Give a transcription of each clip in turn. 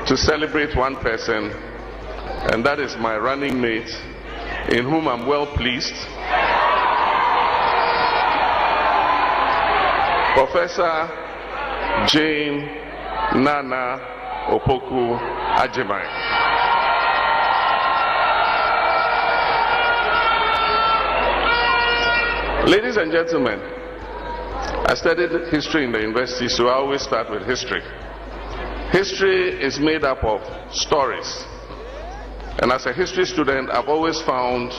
to celebrate one person, and that is my running mate, in whom I'm well pleased, Professor Jane Naana Opoku Agyemang. Ladies and gentlemen, I studied history in the university, so I always start with history. History is made up of stories. And as a history student, I've always found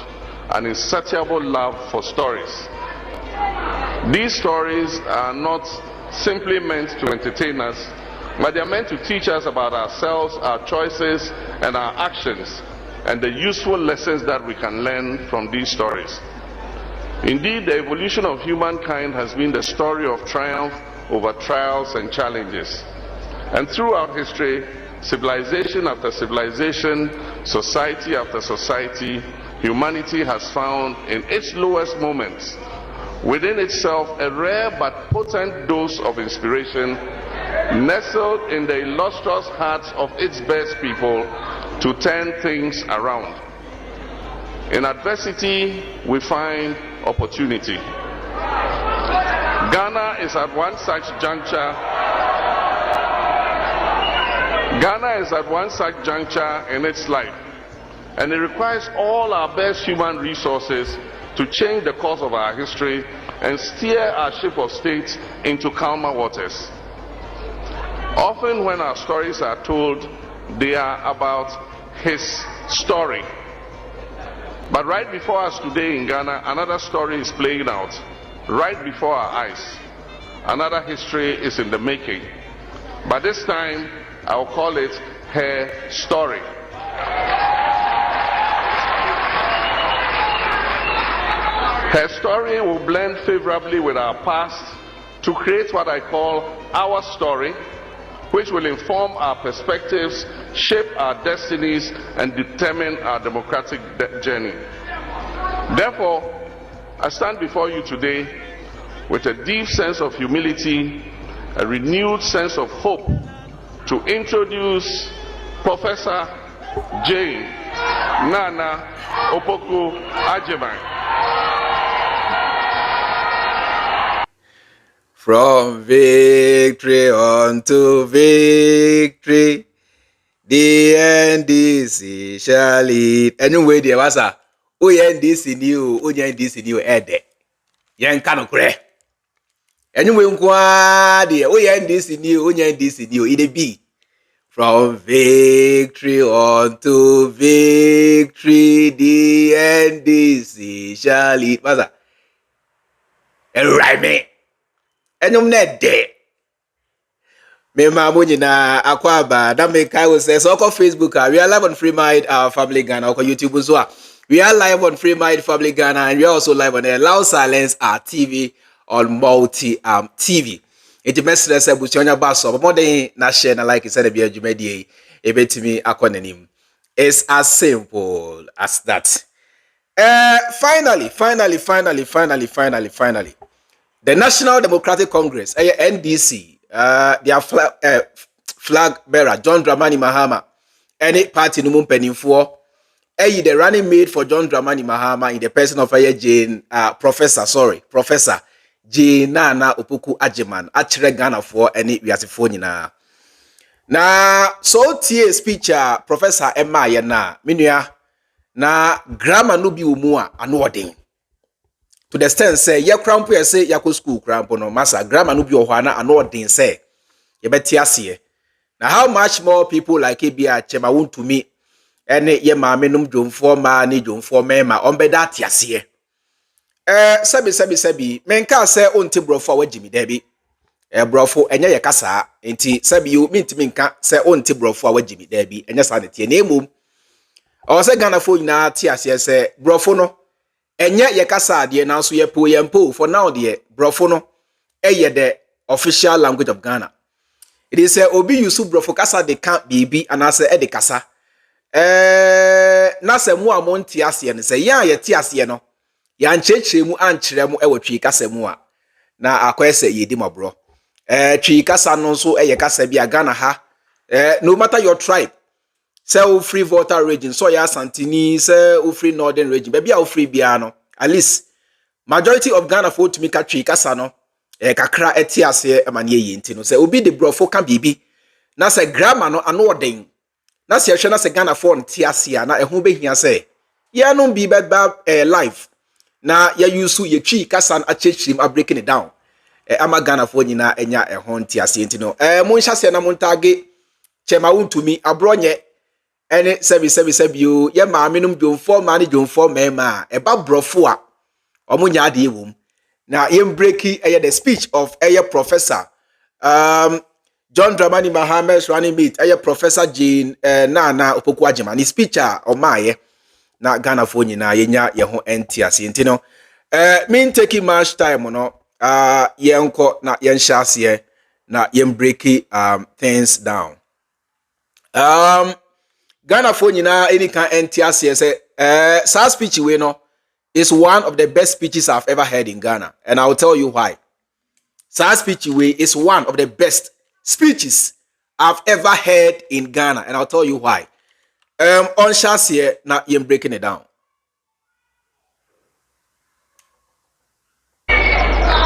an insatiable love for stories. These stories are not simply meant to entertain us, but they are meant to teach us about ourselves, our choices, and our actions, and the useful lessons that we can learn from these stories. Indeed, the evolution of humankind has been the story of triumph over trials and challenges. And throughout history, civilization after civilization, society after society, humanity has found in its lowest moments within itself a rare but potent dose of inspiration, nestled in the illustrious hearts of its best people to turn things around. In adversity, we find opportunity. Ghana is at one such juncture. Ghana is at one such juncture in its life, and it requires all our best human resources to change the course of our history and steer our ship of state into calmer waters. Often when our stories are told, they are about his story. But right before us today in Ghana, another story is playing out. Right before our eyes, another history is in the making. But this time, I'll call it her story. Her story will blend favorably with our past to create what I call our story, which will inform our perspectives, shape our destinies, and determine our democratic journey. Therefore, I stand before you today with a deep sense of humility, a renewed sense of hope, to introduce Professor Jane Naana Opoku Agyemang. From victory unto victory, the NDC shall lead. Anyway, there was a NDC new, NDC new ede. Yan kanokre. Anyway, the NDC new, it be. From victory unto victory, the NDC shall lead. What's that? Rhyme. Enyom na de me mamu nyina akwaba da me kai will say so on Facebook we are live on Freemind Family Ghana, on YouTube so we are live on Freemind Family Ghana, and we are also live on Allow Silence TV on Multi TV. It message say busionya baso but more than na share na like said be adwumadi e betimi akonanim. It's as simple as that. Finally, the National Democratic Congress, NDC, their flag bearer, John Mahama, any party no mumpenifo, the running mate for John Mahama in the person of Professor Jane Naana Opoku Agyemang, actually Ghana for any Yasifoni na so tie speech Professor Emma Yana, minua na grammar no bi umua anodin. To the extent say ye crampo ye say yako school crampo no masa grammar no bi ohwana anodin say ye beti ase. Now how much more people like Ebia Chairman Wontumi ene ye maame num dwomfo ma ne dwomfo mema ombeda atiase. Sebi menka say onti brofo wagimi debi. Brofo enye ye kasa enti sebi you mintimi nka say onti brofo wagimi debi enye sa ne tie na emum. O say Ghana fo nyina atiase say brofo no enye ye kasa de na so ye po for now de brofo no eye the official language of Ghana. It is obi yusu brofo kasa de kan bibi anase e de kasa. Na se mu amonti ase ne se ya ye ti ase no ya nchechire mu anchire mu e wotwi kasa mu a na akwese ye di mabro. Twi kasa no so eye kasa bi Ghana ha no matter your tribe, say free Volta region, so ya Santini, say free Northern region, baby a free Biano, at least majority of Ghana for to make a tree kasano, kakra etiase emanye yintino, say obi the brofo can bibi, na say grammar no anording, na say shana say Ghana for tiasia, na ehun be here say, ya no be bad life, na ya yusu ye tree kasan a chechim are breaking it down. Ama Ghana for nyina enya ehon tiasia ntino. Monsha se na montage Chairman Wontumi abronye ene sebi yo ye maame num dwonfo ma ne dwonfo mema eba brofo a omunya ade ewum na ye breaki the speech of professor John Mahama running meet professor Jean Naana Opoku Agyemang ni speech a omaye na Ghana for nyina yenya ye ho entiase ntino mean taking much time no yenko na yenhyase na breaki things down. Ghana for any kind NTS say speech we no is one of the best speeches I've ever heard in Ghana, and I'll tell you why. Speech we is one of the best speeches I've ever heard in Ghana, and I'll tell you why. On Shasia now you're breaking it down.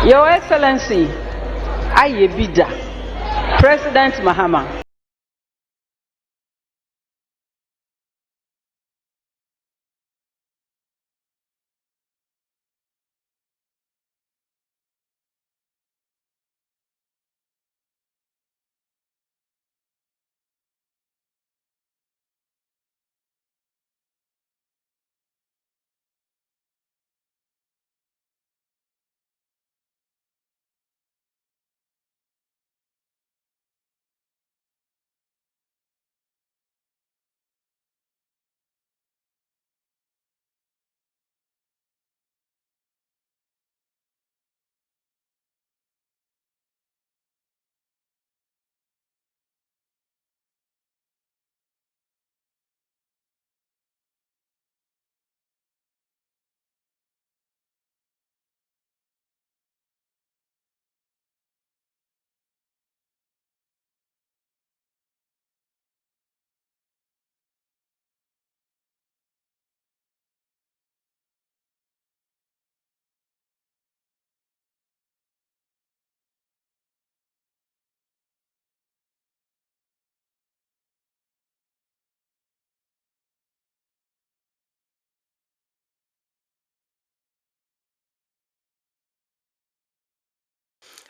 Your Excellency, Ayebida, President Mahama.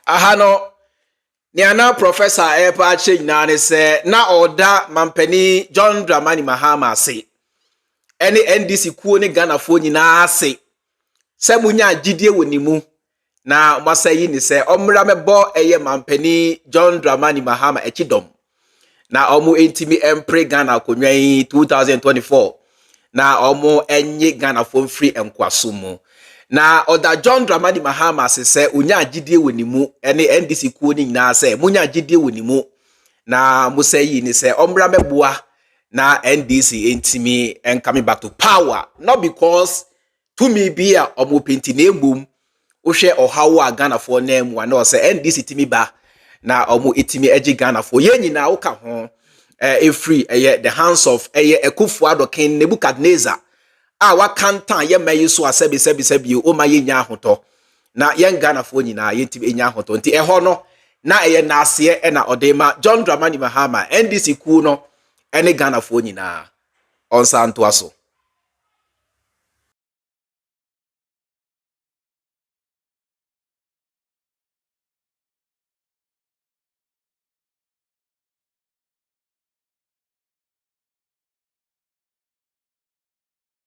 Ahano Niana Professor Epa Chinane say na order mampeni John Mahama say any NDC kuo ne Ghana fo nyina say se munya gidie wonimu na masayi ni say omra mebo mampeni John Mahama echidom na omu entimi empre Ghana konwan 2024 na omu enye Ghana fo free enkwaso na oda John Mahama se unya agidie wonimu ene NDC kuo ni nyina se munya agidie wonimu na musayi ni se omra meboa na NDC entimi and coming back to power, not because to me be a omo penti na egum ohwe ohawo a Ghana for name one no say NDC timi ba na omo etimi agi Ghana for ye nyina wo ka ho free the hands of Akufo-Addo King Nebuchadnezzar a wakantan ye mayi so asebi o ma ye nya ahoto na ye Ghana for nyina ye timi enya ahoto nti eho no na na ase na odema John Dramani Mahama NDC ku no ene Ghana for nyina on santoaso.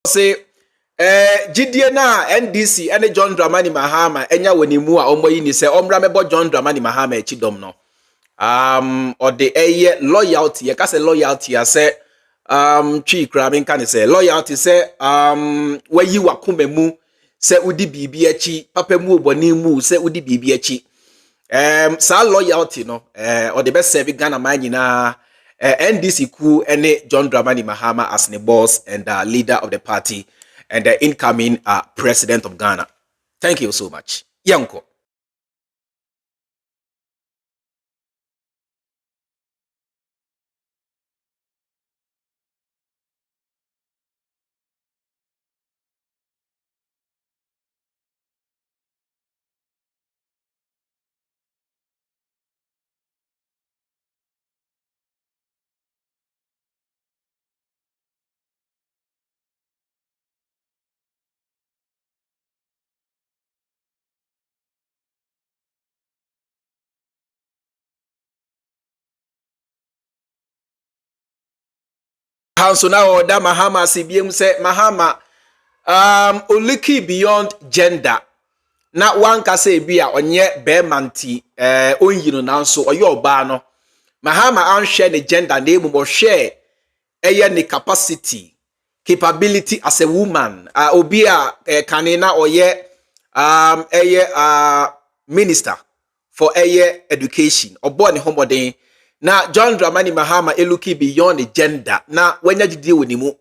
Say gidie na NDC ene John Dramani Mahama enya wanimu a omoyi ni se omra mebo John Dramani Mahama echidom no or the loyalty ka se loyalty ase twi kra men kan se loyalty se wayi wakoma mu se udi bibi achi papa mu oboni mu se udi bibi achi sa loyalty no or the best serve Ghana man nyina NDC ku ene John Dramani Mahama as the boss and leader of the party and the incoming president of Ghana. Thank you so much. Yanko. So now order Mahama CBM say Mahama uliki beyond gender. Na one can say be a onye bemanti onyino now so or your bano. Mahama unshare the gender name or share the capability as a woman. Obia kanina or minister for education or born homodin. Na John Dramani Mahama eluki beyond the gender. Na when you deal with him,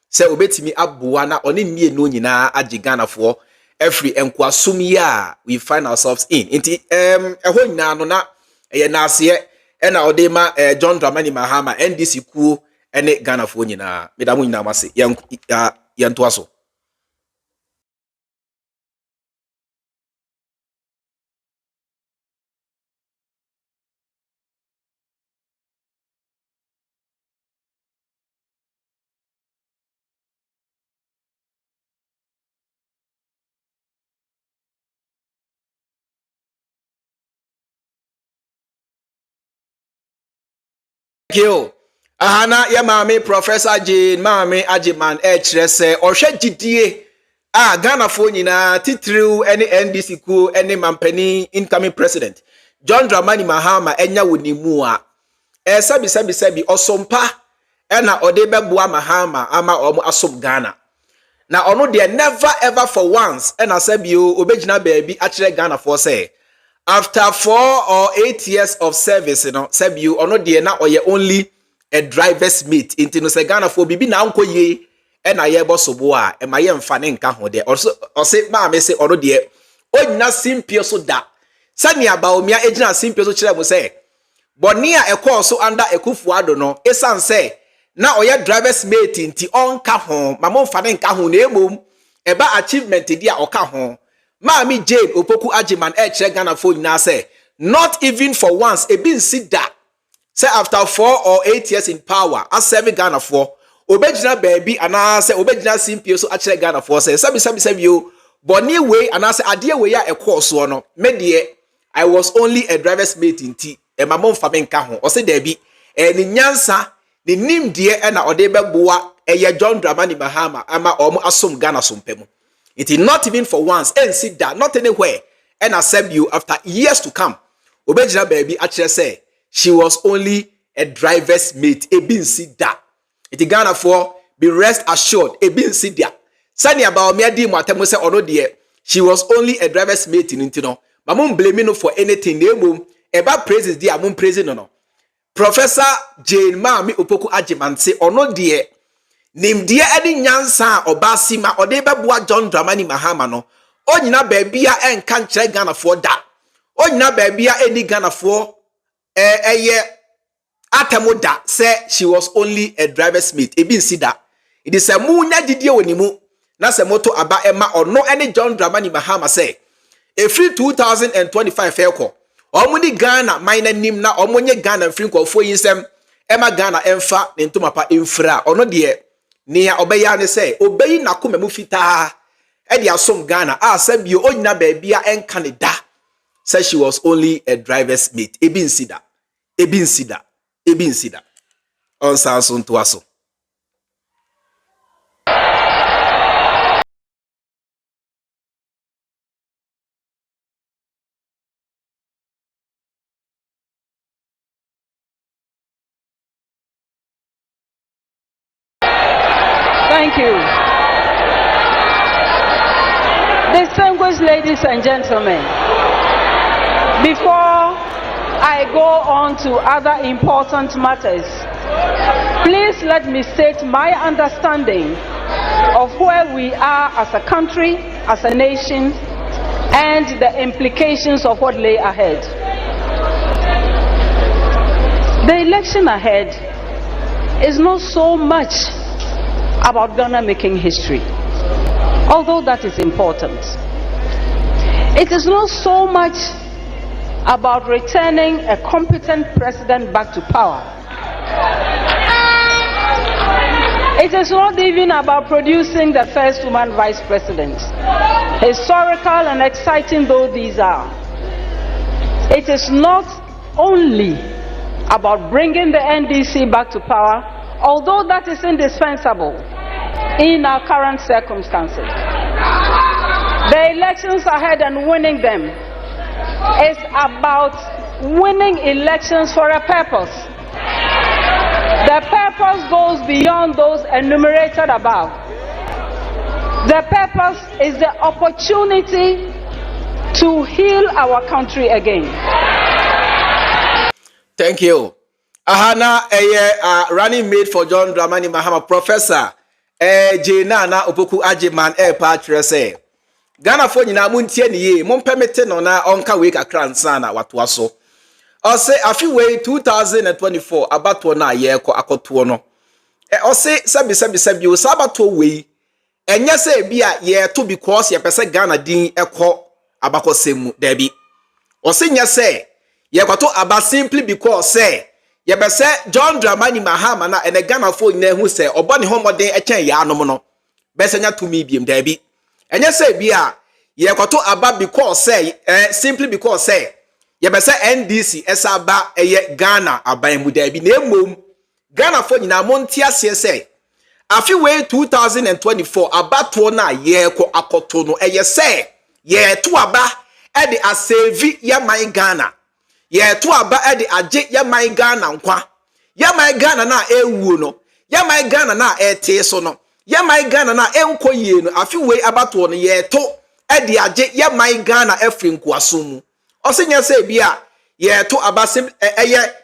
say obetimi abuana oni nie no nyina agigana for every enkwasumia we find ourselves in. Inti eho nyina no na na ase na odema John Dramani Mahama NDC ku ene Ghana for nyina medamu nyina mase yanto aso. Thank you. Ahana ya mami Professor John Mahama Agyemang chrese ohwe gidie Ghana fo nyina titiriu ene NDC ku ene mampani incoming president John Dramani Mahama enya wonimu a sabi osompa ena ode beboa Mahama ama omo asom Ghana na ono de never ever for once ena sabi o obegina baabi a kire Ghana for say after 4 or 8 years of service, you know, sabi you ono de na oye only a driver's mate. Into no say Ghana for bibi na anko ye e na ye bosobo a e ma ye mfa ne nka ho de. Also say ma me say ono de onyina simpio so da. Sani aba omia ejina simpio so kire mo say boni a ekọ so under Ekufuado no esan say na oye driver's mate nti onka ho ma mo mfa ne nka ho na emom eba achievement di a oka ho. Mami Naana Opoku Agyemang chere Ghana for na say not even for once e bin sit that say after 4 or 8 years in power as 7 Ghana for obegina baby and I say obegina simpio so chere Ghana for say sabi you boni way and I say ade we ya ekọ so no me de I was only a driver's mate in tea e ma mom fa me nka ho o say there be ni nyansa ni nim de e na ode beboa ye John Dramani Mahama ama omo asom Ghana sompemu. It is not even for once and sit that not anywhere and accept you after years to come. Obejina baby actually say she was only a driver's mate. E bin sit that. It is Ghana for be rest assured. E bin sit there. Sani about me adi mwatemo say ono die. She was only a driver's mate in intino. Mamum blame no for anything. Ne mum eba praises dia mum praising no. Professor John Mahama Opoku Agyemang say ono die. Nim dia edi nyansa obasima ode beboa John Dramani Mahama no onyina baabia enka nkyere Ghana for da onyina baabia eni Ghana for eye atemoda say she was only a driver's mate e bin sida it is a munya didie wonimu na se moto aba ema ono ene John Dramani Mahama say e free 2025 ekọ omuni Ghana minor nim na omonye Ghana free nkofo yinsem ema Ghana emfa ne ntomapa emfra ono de Nia obeya ne say obeyi nakoma mu fita e dia som Ghana sabio onyina baabia enka ne da say she was only a driver's mate e bin sida on sanso to aso. Thank you. Distinguished ladies and gentlemen, before I go on to other important matters, please let me state my understanding of where we are as a country, as a nation, and the implications of what lay ahead. The election ahead is not so much about Ghana making history, although that is important. It is not so much about returning a competent president back to power. It is not even about producing the first woman vice president, historical and exciting though these are. It is not only about bringing the NDC back to power although that is indispensable in our current circumstances. The elections ahead and winning them is about winning elections for a purpose. The purpose goes beyond those enumerated above. The purpose is the opportunity to heal our country again. Thank you. Ahana running mate for John Mahama, Professor Naana Opoku Agyemang patre say Ghana for nyina muntie ne ye mon permit no na onka we kakra nsana watoa so. O say afi we 2024 abato na ye akoto no. O say sabi o sabato we enye say bia ye to because ye pese Ghana din ekọ abakosemu dabi. O say nya say ye kwato aba simply because say ye bese John Mahama na ene Ghana fo nyina hu say obone homoden echen ya anom no bese nya to mi biem dabi. Enye say bia ye kwato aba because say simply because say ye bese NDC esaba eye Ghana aban mu dabi na emom Ghana fo nyina monti ase say afi we 2024 abato na ye ko akoto no eye say ye to aba e de asevi ye man Ghana ye to aba e de age ye man Ghana nkwa ye man Ghana na ewuo no ye man Ghana na ete so no ye man Ghana na enkoyie no afi we abato no ye to e de age ye man Ghana efri nkwaso mu osinya say bia ye to aba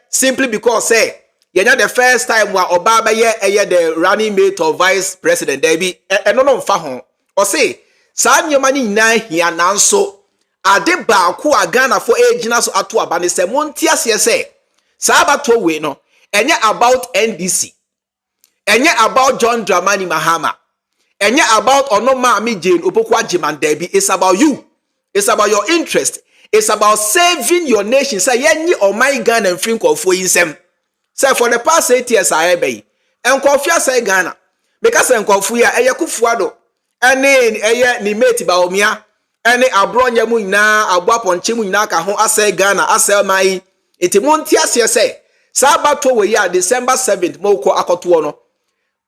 simply because say yenya the first time wa obaba ye the running mate of vice president debi no mfa ho o say sa nyoma ni nyina hia nanso ade ba ko a Ghana for agina so ato aba ne se monti ase say sa abato we no enye about NDC enye about John Mahama enye about onoma mi Jane Opoku Agyemang debi. It's about you, it's about your interest, it's about saving your nation. Say yenyi o my Ghana and free for yinsem. Say for the past 8 years I be en kofia say Ghana because en kofia eye kufuado ene eye ni mate ba omia ene abronya mu nyina aboaponche mu nyina ka ho asay Ghana asay mai enti monti ase say sabato we ya December 7th moko akoto no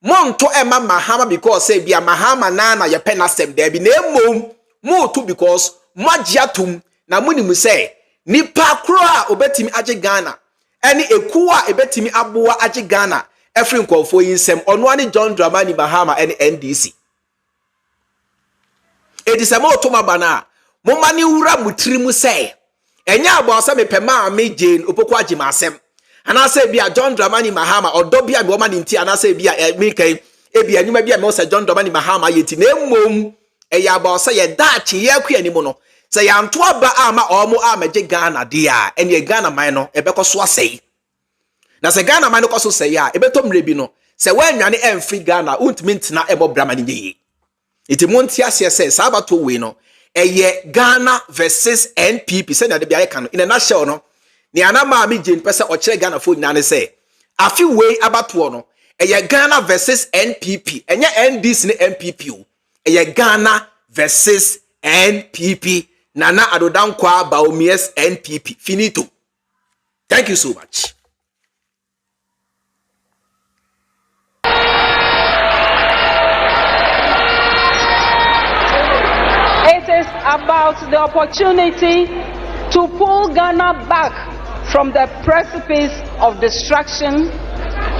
monto ema Mahama because say bia Mahama Naana ye penasem there be na emom mo to because magiatum na munimu say nipa kro a obetimi age Ghana any ekuwa ebetimi aboa age Ghana efri nkofo yinsem ono ani John Mahama any NDC edisema otoma bana moma ni wura mutirimu say enya abo se mepema me Jane Opoku Agyemang asem ana say bia John Mahama odo bia me oma ni nti ana say bia me kan ebia nyuma bia me say John Mahama yeti na emom eya abo se ye daachi ye akua ni mu no say yanto aba ama omo amaje Ghana dia ene Ghana man no ebekoso asei na say Ghana man no koso say ya ebetom rebi no say wanwane emfri Ghana untimi ntina ebo brama ni ye iti monti ase say sabato we no eye Ghana versus NPP say na de bia ka no in a nutshell no ni anama mi Jane pese o kire Ghana fo nyane say afi we abato no eye Ghana versus NPP enye NDC ne NPP o eye Ghana versus NPP Nana Adodankwa Baomies NPP. Finito. Thank you so much. It is about the opportunity to pull Ghana back from the precipice of destruction,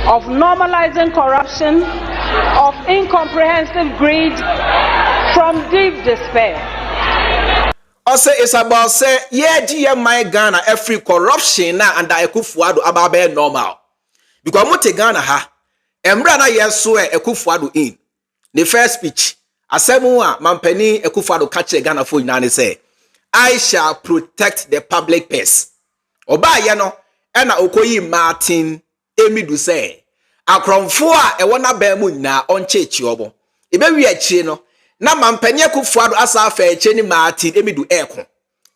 of normalizing corruption, of incomprehensive greed, from deep despair. Say it's about say yeah my Ghana every corruption na and Ekufuado ababe normal because mote Ghana ha emra na yeso Ekufuado in the first speech asemu a mampani Ekufuado kache Ghana for nyane say I shall protect the public purse oba ye no e na okoyi Martin Emidu say akromfo a e wona ba mu nyina onchechi obo ebe wi achi no na mampanye Kufuado asa afa eche ni Martin Emidu eko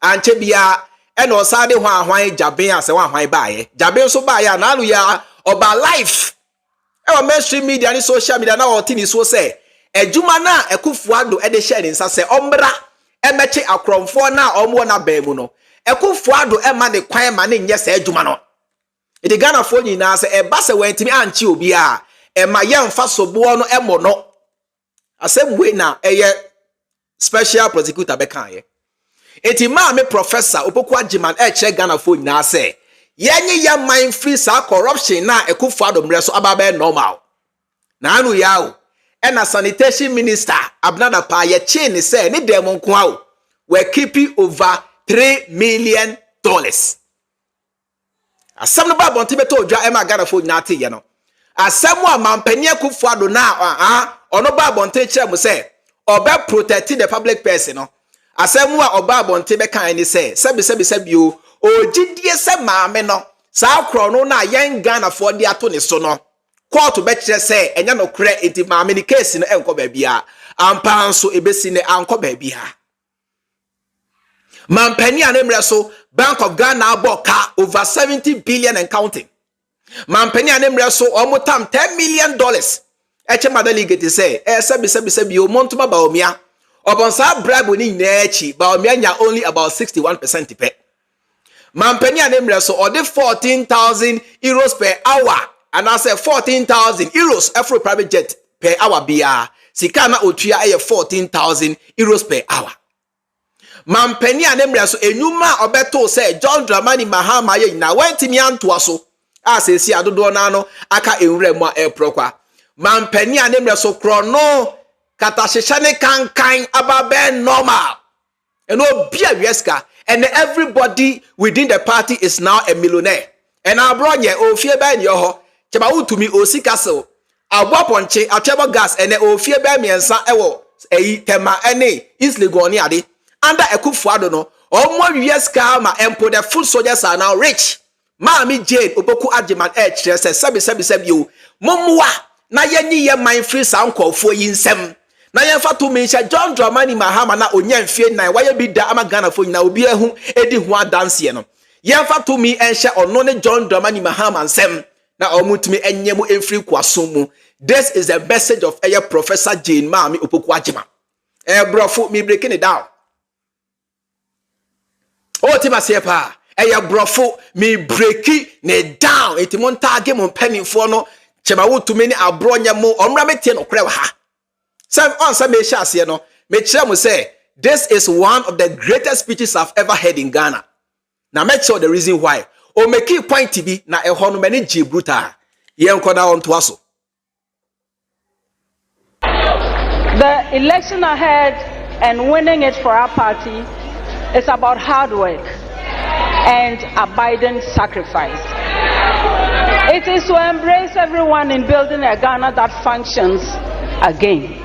anche bia e na osade ho ahwan jaben ase ho ahwan baaye jaben so baaye na alu ya oba life e o mainstream media ni social media na o tini so say ejuma na Kufuado e de share nsa say ombra e meche akromfo na omwo na ba mu no Kufuado e ma ne kwan ma ne nye say ejuma no e de Ghana fo nyina say e ba se wantimi anche obi a ma yemfa sobo no emo no asem we na special prosecutor beka ye enti me Professor Opoku Agyemang che Ghana fo nyina se yenye ya mind free sa corruption na Akufo Addo so ababe normal na anu yawo ena sanitation minister Abnada pa ye chain say ne dem nko awo we keeping over $3 million. Asem no ba bonte beto odwa ema Ghana fo nyina te ye no asem a mampani Akufo Addo na ono ba bonte kire mo say obe protect the public person no asem a oba bonte be kan ni say sebi o ogidie se maame no saa kro no na yen Ghana fo de ato ne so no court be kire say enya no kre enti maame ni case no enko ba bia ampa nso ebesi ne anko ba bia mampani anemre so Bank of Ghana aboka over $70 billion and counting mampani anemre so omotam $10 million eche madali get say sebi o montuma ba omia obonsa bribe ni nechi ba omia nya only about 61% pe mampani anemre so ode 14,000 euros per hour and I say 14,000 euros every private jet per hour bia sika na otua 14,000 euros per hour mampani anemre so enuma obeto say John Mahama ye na wentimi anto aso asesi adodo na no aka enwura mu prokwa mampani anemre so krono katashishane kankan ababe normal and obia wieska and everybody within the party is now a millionaire and abronye ofie ba ni ho Chairman Wontumi osikasel aboponche atwebo gas and ofie ba miensa ewo tema ene islegoni ade under Akufo Addo no omo wieska ma empo the food soldiers are now rich Mami Jane Opoku Agyemang kire se sebi o momwa na yenyi ye mind free sa nkofo yinsem na yemfa to mention John Mahama na onyamfie nan waye bi da ama Ghana fo nyina obi ehu edi ho adanse no yemfa to me enhye ono ne John Mahama nsem na omutumi enyemu emfiri kwaso mu. This is the message of Professor Jane Mami Opoku Agyemang brofo me breaking it down o ti masepa brofo me breaki ne down enti mon tage mon penifo no Chairman Wontumi ni abronya mo omra metie no kre ha some on some me shase no me kire mo say this is one of the greatest speeches I've ever heard in Ghana. Now make sure the reason why o make key point bi na eho no mani jibruta ye nkoda on to aso. The election ahead and winning it for our party is about hard work and abiding sacrifice. It is to embrace everyone in building a Ghana that functions again.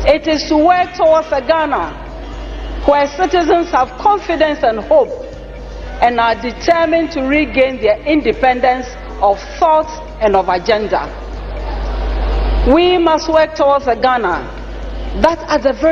It is to work towards a Ghana where citizens have confidence and hope and are determined to regain their independence of thought and of agenda. We must work towards a Ghana that at the very